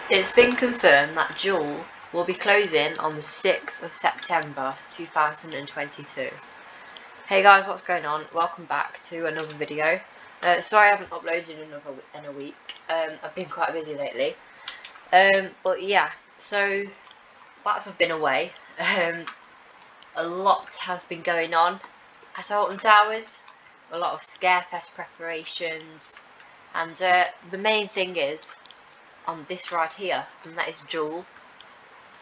It's been confirmed that DUEL will be closing on the 6th of September 2022. Hey guys, what's going on? Welcome back to another video. Sorry I haven't uploaded in a week. I've been quite busy lately. But yeah, so whilst I've been away, a lot has been going on at Alton Towers. A lot of Scarefest preparations, and the main thing is on this right here, and that is DUEL.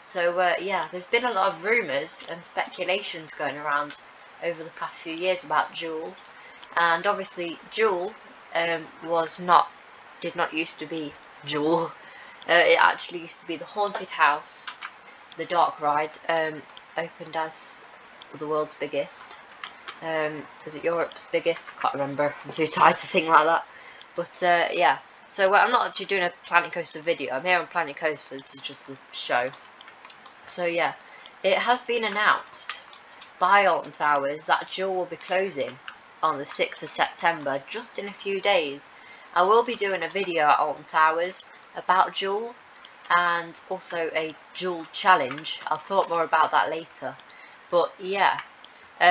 So yeah, there's been a lot of rumours and speculations going around over the past few years about DUEL, and obviously DUEL did not used to be DUEL. It actually used to be the haunted house, the dark ride, opened as the world's biggest. Was it Europe's biggest? I can't remember. I'm too tired to think like that. But yeah. So I'm not actually doing a Planet Coaster video. I'm here on Planet Coaster. This is just a show. So yeah, it has been announced by Alton Towers that DUEL will be closing on the 6th of September, just in a few days. I will be doing a video at Alton Towers about DUEL, and also a DUEL challenge. I'll talk more about that later. But yeah,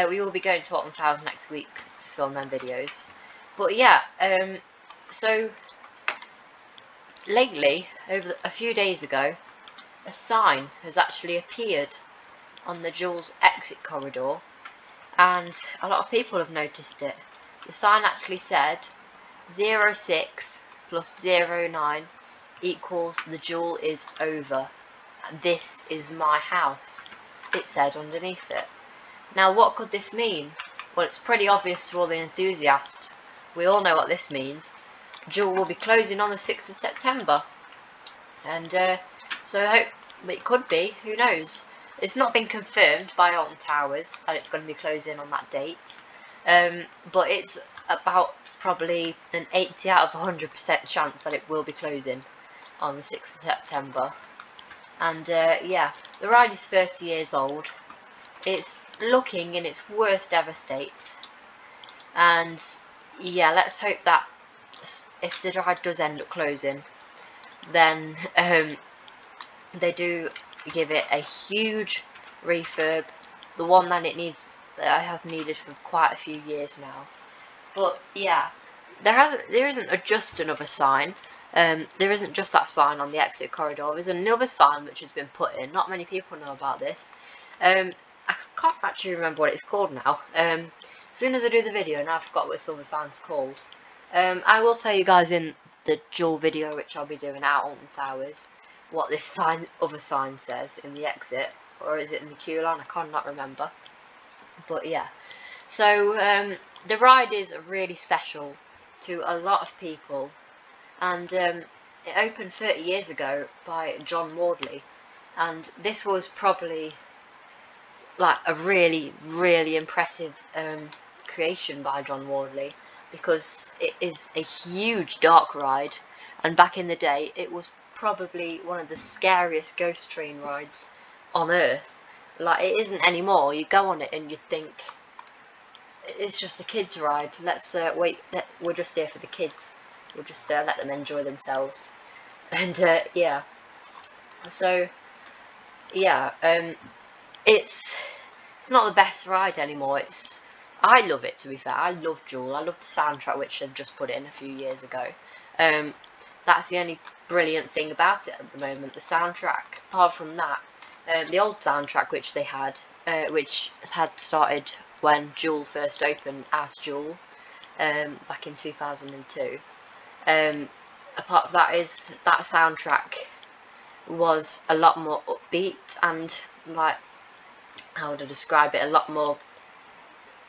we will be going to Alton Towers next week to film them videos. But yeah, so lately, over a few days ago, a sign has actually appeared on the DUEL's exit corridor, and a lot of people have noticed it. The sign actually said 06 plus 09 equals the DUEL is over. This is my house, it said underneath it. Now what could this mean? Well, it's pretty obvious to all the enthusiasts. We all know what this means. DUEL will be closing on the 6th of September. And so I hope it could be, who knows. It's not been confirmed by Alton Towers that it's going to be closing on that date. But it's about probably an 80 out of 100% chance that it will be closing on the 6th of September. And yeah, the ride is 30 years old. It's looking in its worst ever state. And yeah, let's hope that if the ride does end up closing, then they do give it a huge refurb, the one that it has needed for quite a few years now. But yeah, there isn't just another sign. There isn't just that sign on the exit corridor. There's another sign which has been put in. Not many people know about this. I can't actually remember what it's called now. As soon as I do the video, now I've forgot what this other sign's called. I will tell you guys in the DUEL video, which I'll be doing at Alton Towers, what this other sign says in the exit, or is it in the queue line? I cannot remember. But yeah, so the ride is really special to a lot of people, and it opened 30 years ago by Jhon Wardley, and this was probably like a really impressive creation by Jhon Wardley, because it is a huge dark ride, and back in the day it was probably one of the scariest ghost train rides on earth. Like, it isn't anymore. You go on it and you think it's just a kids ride. Let's we're just here for the kids. We'll just let them enjoy themselves. And yeah, so yeah, it's not the best ride anymore. I love it, to be fair. I love DUEL. I love the soundtrack, which they've just put in a few years ago. That's the only brilliant thing about it at the moment, the soundtrack. Apart from that, the old soundtrack which they had, which had started when DUEL first opened as DUEL, back in 2002. Apart from that, that soundtrack was a lot more upbeat and, like, how would I describe it, a lot more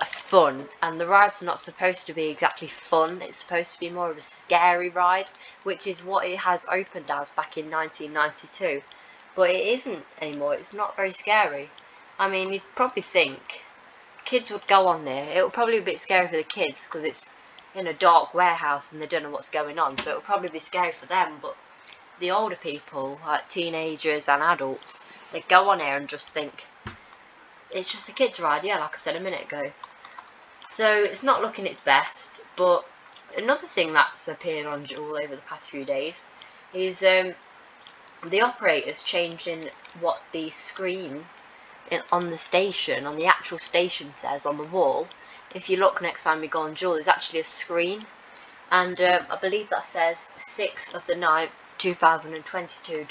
fun. And the ride's not supposed to be exactly fun, it's supposed to be more of a scary ride, which is what it has opened as back in 1992. But it isn't anymore. It's not very scary. I mean, you'd probably think kids would go on there. It would probably be a bit scary for the kids because it's in a dark warehouse and they don't know what's going on, so it would probably be scary for them. But the older people, like teenagers and adults, they go on there and just think it's just a kids ride, yeah, like I said a minute ago. So it's not looking its best. But another thing that's appeared on DUEL over the past few days is the operator's changing what the screen on the station, on the actual station, says on the wall. If you look next time you go on Jewel, there's actually a screen, and I believe that says 6th of the 9th 2022 ...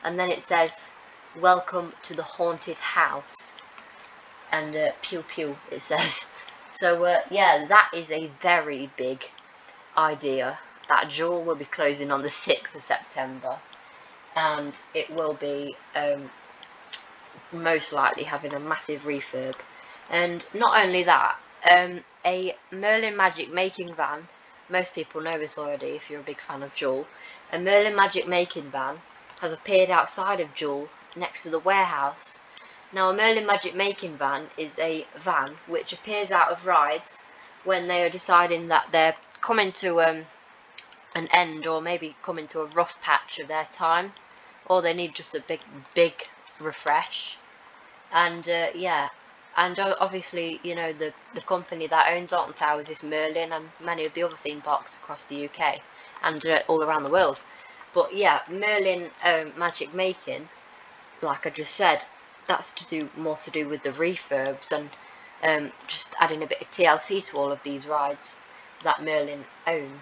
and then it says welcome to the haunted house, and pew pew it says. So yeah, that is a very big idea, that Jewel will be closing on the 6th of September, and it will be most likely having a massive refurb. And not only that, a Merlin Magic making van, most people know this already if you're a big fan of Jewel, a Merlin Magic making van has appeared outside of Jewel next to the warehouse. Now, a Merlin Magic making van is a van which appears out of rides when they are deciding that they're coming to an end, or maybe coming to a rough patch of their time, or they need just a big refresh. And yeah, and obviously, you know, the company that owns Alton Towers is Merlin, and many of the other theme parks across the UK and all around the world. But yeah, Merlin Magic Making, like I just said, that's more to do with the refurbs and just adding a bit of TLC to all of these rides that Merlin own.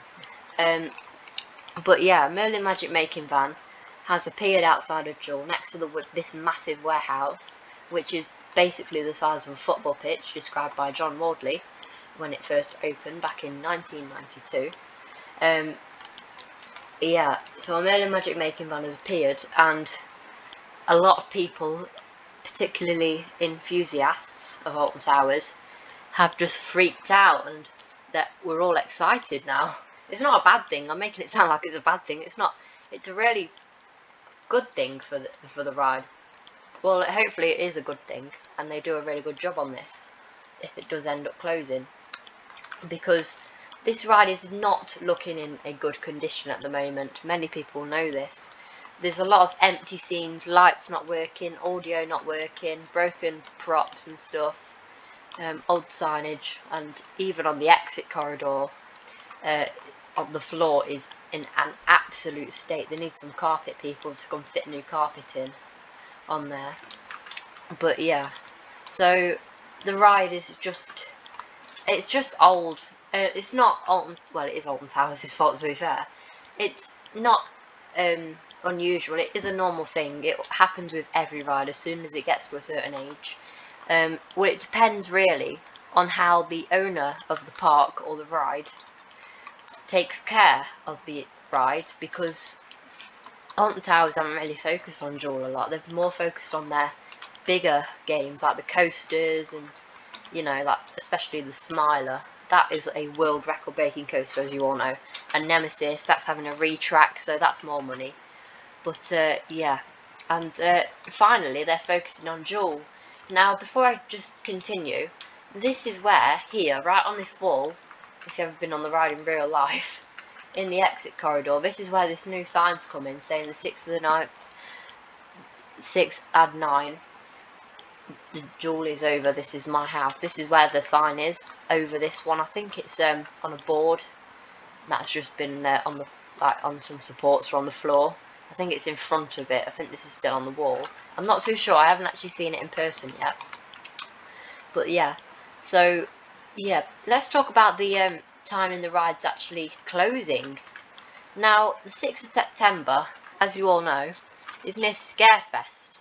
But yeah, Merlin Magic Making van has appeared outside of Jewel next to this massive warehouse, which is basically the size of a football pitch, described by Jhon Wardley when it first opened back in 1992. Yeah, so a Merlin Magic Making van has appeared, and a lot of people, particularly enthusiasts of Alton Towers, have just freaked out, and that we're all excited now. It's not a bad thing. I'm making it sound like it's a bad thing. It's not. It's a really good thing for the ride. Well, hopefully it is a good thing, and they do a really good job on this if it does end up closing, because this ride is not looking in a good condition at the moment. Many people know this. There's a lot of empty scenes, lights not working, audio not working, broken props and stuff, old signage, and even on the exit corridor, on the floor is in an absolute state. They need some carpet people to come fit new carpet in on there. But yeah, so the ride is just, it's just old. It's not Alton, well, it is Alton Towers' fault, to be fair. It's not unusual. It is a normal thing. It happens with every ride as soon as it gets to a certain age. Well, it depends really on how the owner of the park or the ride takes care of the ride, because Alton Towers haven't really focused on Jewel a lot. They've more focused on their bigger games like the coasters, and you know, like especially the Smiler. That is a world record breaking coaster, as you all know. And Nemesis, that's having a retrack, so that's more money. But yeah, and finally they're focusing on Jewel. Now, before I just continue, this is where, here, right on this wall, if you've ever been on the ride in real life, in the exit corridor, this is where this new sign's come in, saying the 6th of the 9th, 6 add 9, the Jewel is over, this is my house. This is where the sign is, over this one. I think it's on a board that's just been on the, like, on some supports or on the floor. I think it's in front of it. I think this is still on the wall. I'm not too sure. I haven't actually seen it in person yet. But yeah, so yeah, let's talk about the time in the ride's actually closing. Now, the 6th of September, as you all know, is near Scarefest.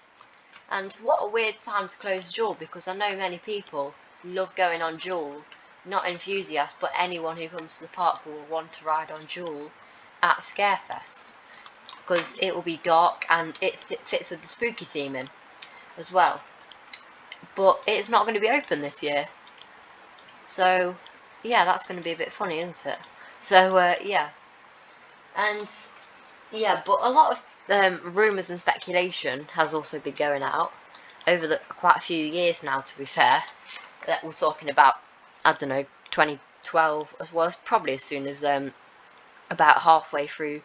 And what a weird time to close Jewel, because I know many people love going on Jewel. Not enthusiasts, but anyone who comes to the park will want to ride on Jewel at Scarefest, because it will be dark and it fits with the spooky theming as well. But it's not going to be open this year, so yeah, that's going to be a bit funny, isn't it? So yeah, and yeah, but a lot of rumours and speculation has also been going out over quite a few years now, to be fair, that we're talking about, I don't know, 2012 as well, as probably as soon as about halfway through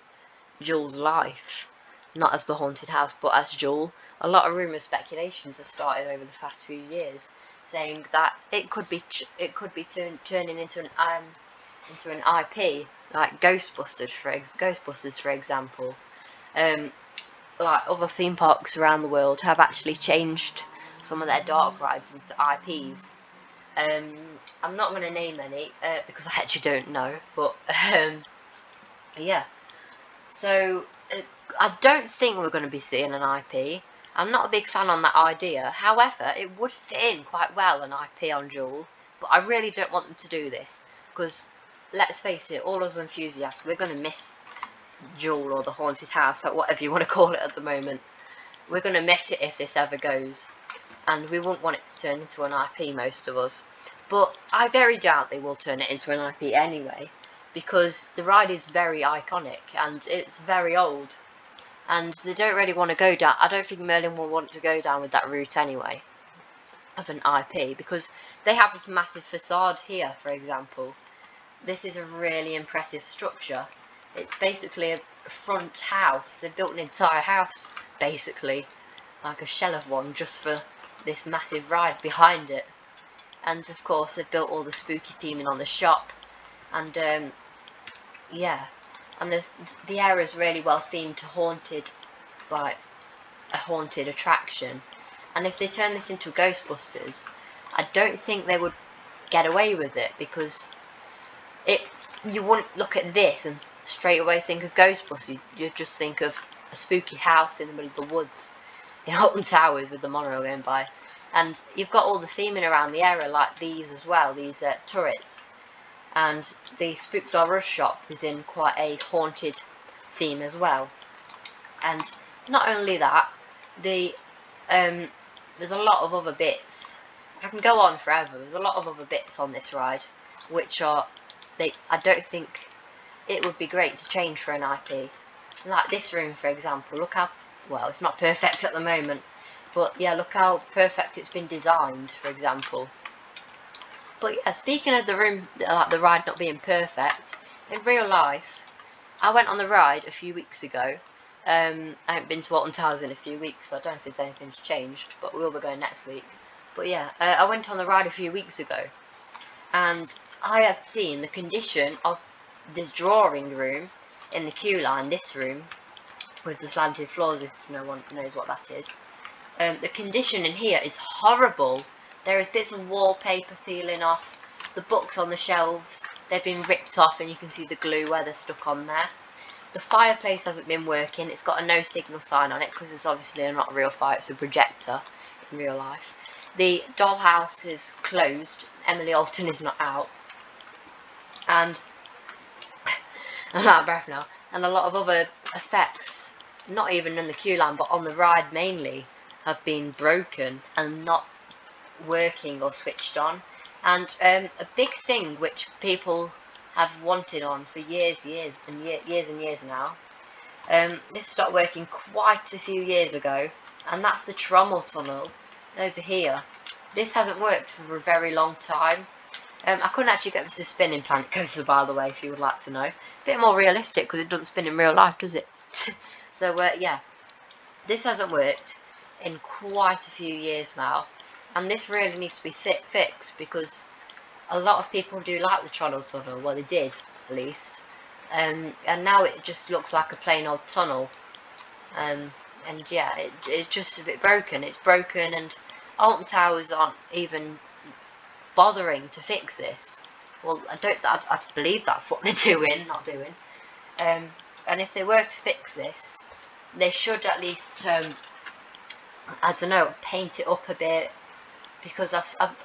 Jewel's life, not as the haunted house but as Jewel. A lot of rumours, speculations have started over the past few years, saying that it could be turning into an IP like Ghostbusters, for example. Like other theme parks around the world have actually changed some of their dark rides into IPs. I'm not going to name any because I actually don't know, but yeah. So I don't think we're going to be seeing an IP. I'm not a big fan on that idea. However, it would fit in quite well, an IP on Jewel, but I really don't want them to do this because, let's face it, all us enthusiasts, we're going to miss Jewel or the haunted house, or whatever you want to call it at the moment. We're going to miss it if this ever goes, and we wouldn't want it to turn into an IP, most of us. But I very doubt they will turn it into an IP anyway, because the ride is very iconic and it's very old, and they don't really want to go down. I don't think Merlin will want to go down with that route anyway of an IP, because they have this massive facade here, for example. This is a really impressive structure. It's basically a front house. They've built an entire house, basically, like a shell of one, just for this massive ride behind it. And of course, they've built all the spooky theming on the shop, and yeah, and the area is really well themed to haunted, like a haunted attraction. And if they turn this into Ghostbusters, I don't think they would get away with it, because you wouldn't look at this and straight away think of Ghostbusters. You'd just think of a spooky house in the middle of the woods in Alton Towers with the monorail going by. And you've got all the theming around the area, like these as well, these turrets. And the Spooks R Us shop is in quite a haunted theme as well. And not only that, there's a lot of other bits. I can go on forever. There's a lot of other bits on this ride, which are, I don't think it would be great to change for an IP. Like this room, for example. Look how, well, it's not perfect at the moment, but yeah, look how perfect it's been designed, for example. But yeah, speaking of the room, like the ride not being perfect, in real life, I went on the ride a few weeks ago. I haven't been to Alton Towers in a few weeks, so I don't know if there's anything's changed, but we will be going next week. But yeah, I went on the ride a few weeks ago, and I have seen the condition of this drawing room in the queue line, this room, with the slanted floors, if no one knows what that is. The condition in here is horrible. There is bits of wallpaper peeling off. The books on the shelves, they've been ripped off, and you can see the glue where they're stuck on there. The fireplace hasn't been working. It's got a no signal sign on it, because it's obviously not a real fire, it's a projector in real life. The dollhouse is closed. Emily Alton is not out. And I'm out of breath now. And a lot of other effects, not even in the queue line, but on the ride mainly, have been broken and not working or switched on. And a big thing which people have wanted on for years now, this stopped working quite a few years ago, and that's the trommel tunnel over here. This hasn't worked for a very long time. I couldn't actually get this to spin in Planet Coaster, by the way, if you would like to know. A bit more realistic, because it doesn't spin in real life, does it? So yeah, this hasn't worked in quite a few years now, and this really needs to be fixed, because a lot of people do like the trolley tunnel. Well, they did, at least, and now it just looks like a plain old tunnel. And yeah, it's just a bit broken. It's broken, and Alton Towers aren't even bothering to fix this. Well, I believe that's what they're not doing. And if they were to fix this, they should at least, I don't know, paint it up a bit, because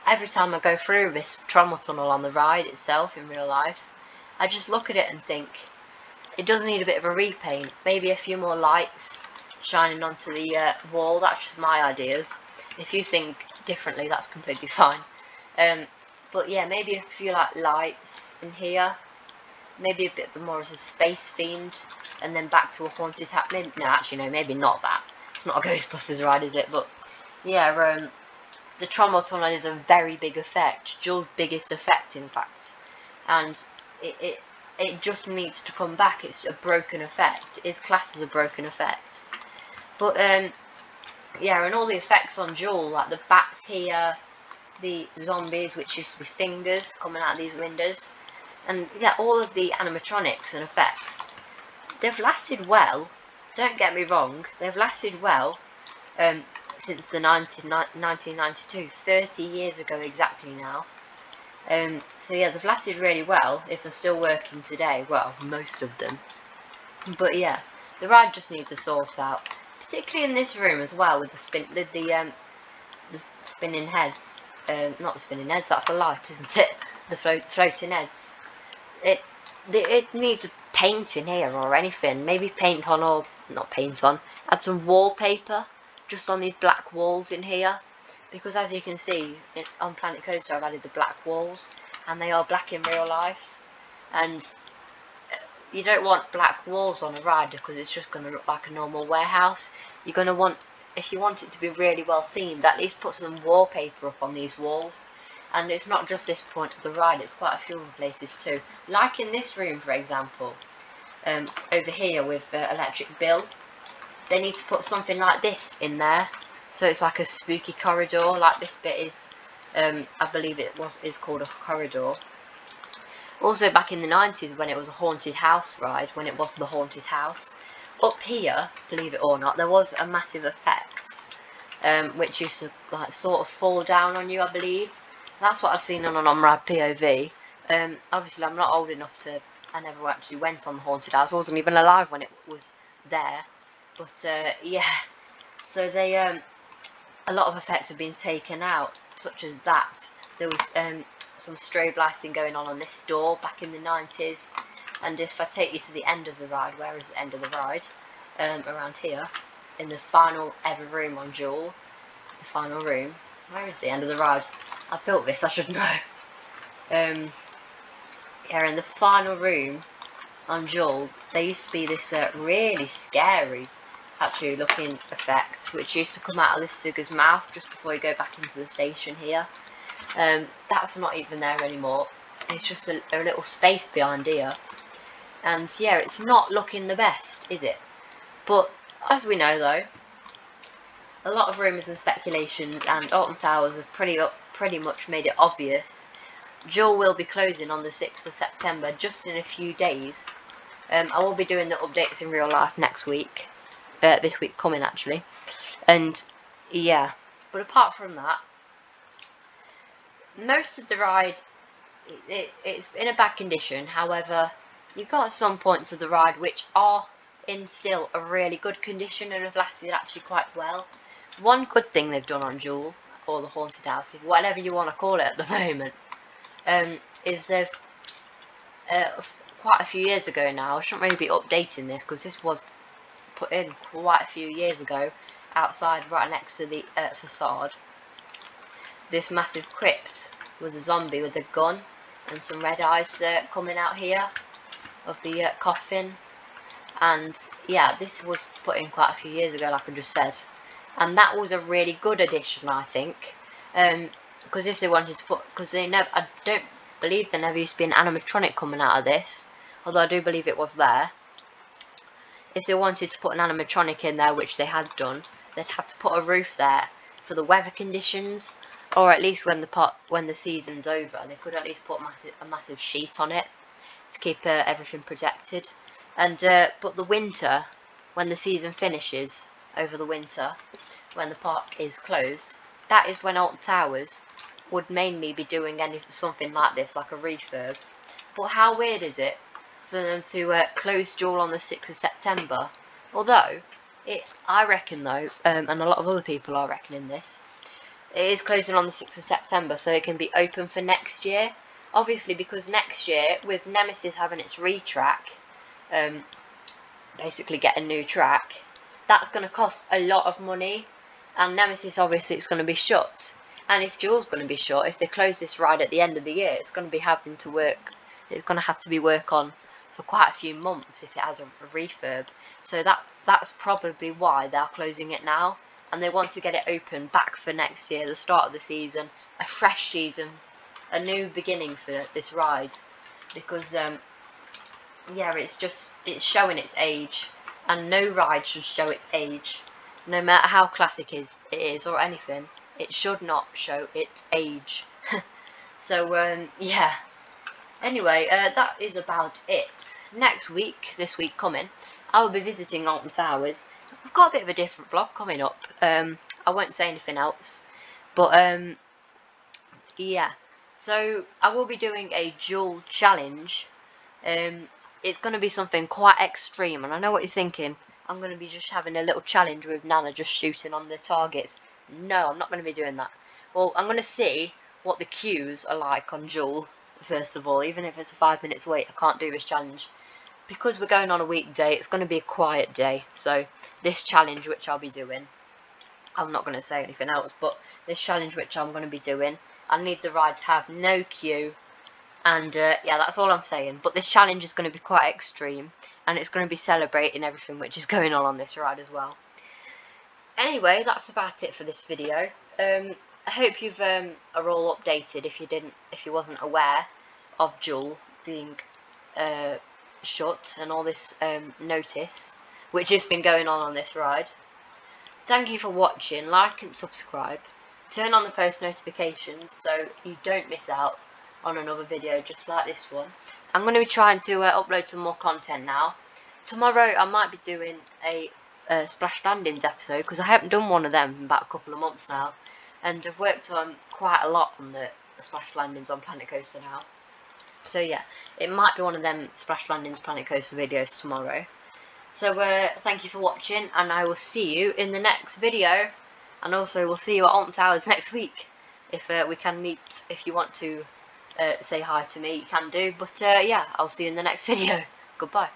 every time I go through this trommel tunnel on the ride itself in real life, I just look at it and think it does need a bit of a repaint. Maybe a few more lights shining onto the wall. That's just my ideas. If you think differently, that's completely fine. But yeah, maybe a few like lights in here, maybe a bit more as a space themed, and then back to a haunted house. No, actually no, maybe not that. It's not a Ghostbusters ride, is it? But yeah, the trommel tunnel is a very big effect, Jewel's biggest effect, in fact, and it just needs to come back. It's a broken effect. It's classed as a broken effect. But yeah, and all the effects on Jewel, like the bats here, the zombies, which used to be fingers coming out of these windows, and yeah, all of the animatronics and effects, they've lasted well. don't get me wrong, they've lasted well since the 1992, 30 years ago exactly now. So yeah, they've lasted really well if they're still working today. Well, most of them. But yeah, the ride just needs a sort out, particularly in this room as well with the spinning heads. Not the spinning heads. That's a light, isn't it? The floating heads. It needs paint in here or anything. Maybe paint on, or not paint on. Add some wallpaper just on these black walls in here. Because as you can see, on Planet Coaster I've added the black walls, and they are black in real life. And you don't want black walls on a ride because it's just going to look like a normal warehouse. You're going to want, if you want it to be really well themed, at least put some wallpaper up on these walls. And it's not just this point of the ride, it's quite a few other places too. Like in this room, for example, over here with Electric Bill, they need to put something like this in there. So it's like a spooky corridor, like this bit is, I believe is called a corridor. Also back in the 90s when it was a haunted house ride, when it was the haunted house, up here, believe it or not, there was a massive effect, which used to like sort of fall down on you, I believe. That's what I've seen on an on-ride POV. Obviously I'm not old enough to, I never actually went on the haunted house, I wasn't even alive when it was there. But yeah, so they, a lot of effects have been taken out, such as that. There was some strobe lighting going on this door back in the 90s. And if I take you to the end of the ride, where is the end of the ride? Around here, in the final ever room on Jewel, the final room. Where is the end of the ride? I built this, I should know. Yeah, in the final room on Jewel, there used to be this really scary, actually looking effect, which used to come out of this figure's mouth just before you go back into the station here. That's not even there anymore. It's just a little space behind here. And yeah, it's not looking the best, is it? But as we know though, a lot of rumours and speculations, and Alton Towers have pretty much made it obvious. Jewel will be closing on the 6th of September, just in a few days. I will be doing the updates in real life next week. This week coming actually. And yeah, but apart from that, most of the ride, it's in a bad condition. However, you've got some points of the ride which are in still a really good condition and have lasted actually quite well. One good thing they've done on Jewel, or the haunted house, whatever you want to call it at the moment, is they've quite a few years ago now, I shouldn't really be updating this because this was put in quite a few years ago, outside right next to the facade, this massive crypt with a zombie with a gun and some red eyes coming out here of the coffin. And yeah, this was put in quite a few years ago, like I just said, and that was a really good addition, I think, because if they wanted to put, because they never, I don't believe there never used to be an animatronic coming out of this, although I do believe it was there. If they wanted to put an animatronic in there, which they had done, they'd have to put a roof there for the weather conditions, or at least when the season's over, they could at least put a massive sheet on it to keep everything protected. And but the winter, when the season finishes, over the winter, when the park is closed, that is when Alton Towers would mainly be doing something like this, like a refurb. But how weird is it for them to close Jewel on the 6th of September? Although, I reckon though, and a lot of other people are reckoning this, it is closing on the 6th of September, so it can be open for next year. Obviously, because next year, with Nemesis having its retrack, basically get a new track, that's going to cost a lot of money, and Nemesis obviously it's going to be shut. And if Jewel's going to be shut, if they close this ride at the end of the year, it's going to be having to work. It's going to have to be work on for quite a few months if it has a refurb. So that's probably why they're closing it now, and they want to get it open back for next year, the start of the season, a fresh season, a new beginning for this ride, because yeah, it's showing its age, and no ride should show its age, no matter how classic it is or anything. It should not show its age. So yeah. Anyway, that is about it. Next week, this week coming, I'll be visiting Alton Towers. I've got a bit of a different vlog coming up. I won't say anything else, but yeah. So I will be doing a duel challenge. It's going to be something quite extreme, and I know what you're thinking. I'm going to be just having a little challenge with Nana, just shooting on the targets. No, I'm not going to be doing that. Well, I'm going to see what the queues are like on duel. First of all, even if it's a 5 minutes wait, I can't do this challenge. Because we're going on a weekday, it's going to be a quiet day. So this challenge which I'll be doing, I'm not going to say anything else, but this challenge which I'm going to be doing, I need the ride to have no queue. And yeah, that's all I'm saying. But this challenge is going to be quite extreme, and it's going to be celebrating everything which is going on this ride as well. Anyway, that's about it for this video. I hope you've are all updated if you wasn't aware of duel being shut and all this notice which has been going on this ride. Thank you for watching. Like and subscribe. Turn on the post notifications so you don't miss out on another video just like this one. I'm going to be trying to upload some more content now. Tomorrow I might be doing a Splash Landings episode, because I haven't done one of them in about a couple of months now, and I've worked on quite a lot on the Splash Landings on Planet Coaster now. So yeah, it might be one of them Splash Landings Planet Coaster videos tomorrow. So thank you for watching, and I will see you in the next video. And also we'll see you at Alton Towers next week. If we can meet, if you want to say hi to me, you can do. But yeah, I'll see you in the next video. Goodbye.